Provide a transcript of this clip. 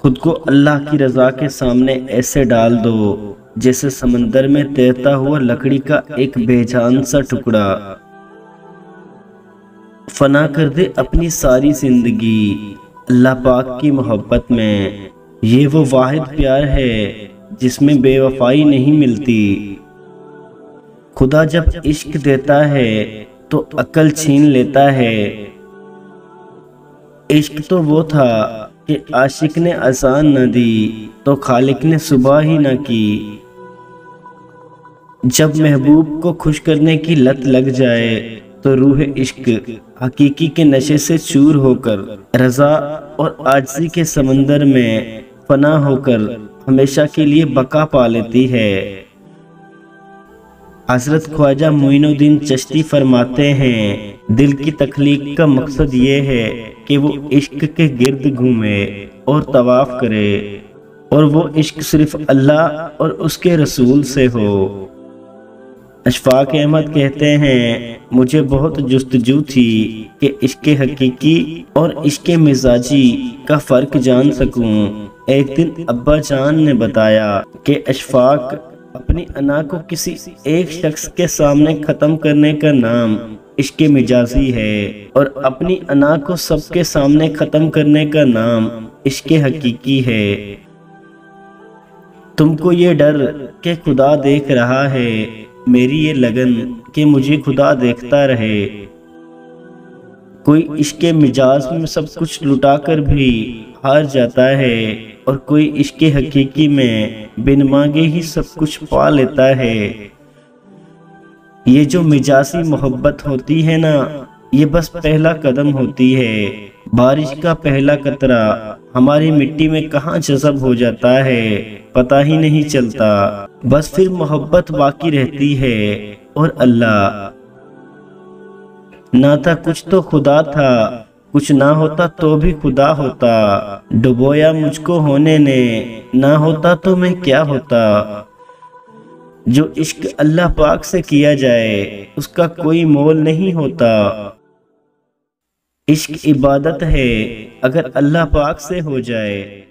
خود کو اللہ کی رضا کے سامنے ایسے ڈال دو جیسے سمندر میں تیرتا ہوا لکڑی کا ایک بے جان سا ٹکڑا۔ فنا کر دے اپنی ساری زندگی اللہ پاک کی محبت میں۔ یہ وہ واحد پیار ہے جس میں بے وفائی نہیں ملتی۔ خدا جب عشق دیتا ہے تو عقل چھین لیتا ہے۔ عشق تو وہ تھا کہ عاشق نے اذان نہ دی تو خالق نے صبح ہی نہ کی۔ جب محبوب کو خوش کرنے کی لت لگ جائے تو روح عشق حقیقی کے نشے سے چور ہو کر رضا اور عاجزی کے سمندر میں فنا ہو کر ہمیشہ کے لیے بقا پا لیتی ہے۔ حضرت خواجہ معین الدین چشتی فرماتے ہیں، دل کی تخلیق کا مقصد یہ ہے کہ وہ عشق کے گرد گھومے اور طواف کرے، اور وہ عشق صرف اللہ اور اس کے رسول سے ہو۔ اشفاق احمد کہتے ہیں، مجھے بہت جستجو تھی کہ عشق حقیقی اور عشق مزاجی کا فرق جان سکوں۔ ایک دن ابا جان نے بتایا کہ اشفاق، اپنی انا کو کسی ایک شخص کے سامنے ختم کرنے کا نام عشق مجازی ہے، اور اپنی انا کو سب کے سامنے ختم کرنے کا نام عشق حقیقی ہے۔ تم کو یہ ڈر کہ خدا دیکھ رہا ہے، میری یہ لگن کہ مجھے خدا دیکھتا رہے۔ کوئی عشق مجاز میں سب کچھ لٹا کر بھی ہار جاتا ہے، اور کوئی عشق حقیقی میں بن مانگے ہی سب کچھ پا لیتا ہے۔ یہ جو مجازی محبت ہوتی ہے نا، یہ بس پہلا قدم ہوتی ہے۔ بارش کا پہلا قطرہ ہماری مٹی میں کہاں جذب ہو جاتا ہے پتہ ہی نہیں چلتا، بس پھر محبت باقی رہتی ہے اور اللہ۔ نہ تھا کچھ تو خدا تھا، کچھ نہ ہوتا تو بھی خدا ہوتا، ڈبویا مجھ کو ہونے نے، نہ ہوتا تو میں کیا ہوتا۔ جو عشق اللہ پاک سے کیا جائے اس کا کوئی مول نہیں ہوتا۔ عشق عبادت ہے اگر اللہ پاک سے ہو جائے۔